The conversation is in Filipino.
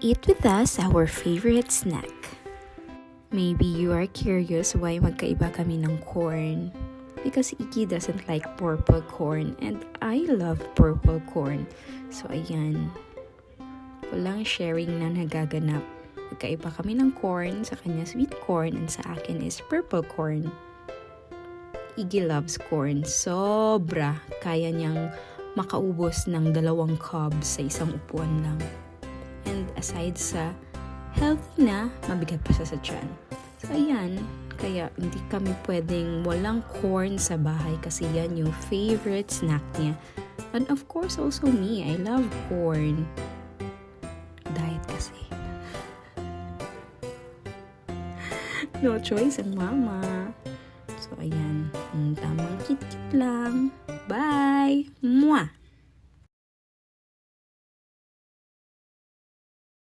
Eat with us our favorite snack. Maybe you are curious why magkaiba kami ng corn. Because Iki doesn't like purple corn and I love purple corn. So ayan, walang sharing na nagaganap. Magkaiba kami ng corn, sa kanya sweet corn and sa akin is purple corn. Iggy loves corn. Sobra. Kaya niyang makaubos ng 2 cobs sa isang upuan lang. And aside sa healthy na, mabigat pa siya sa tiyan. So ayan, kaya hindi kami pwedeng walang corn sa bahay kasi yan yung favorite snack niya. And of course also me, I love corn. Diet kasi. No choice ang mama. So ayan, tamang kit-kit lang. Bye! Mwah!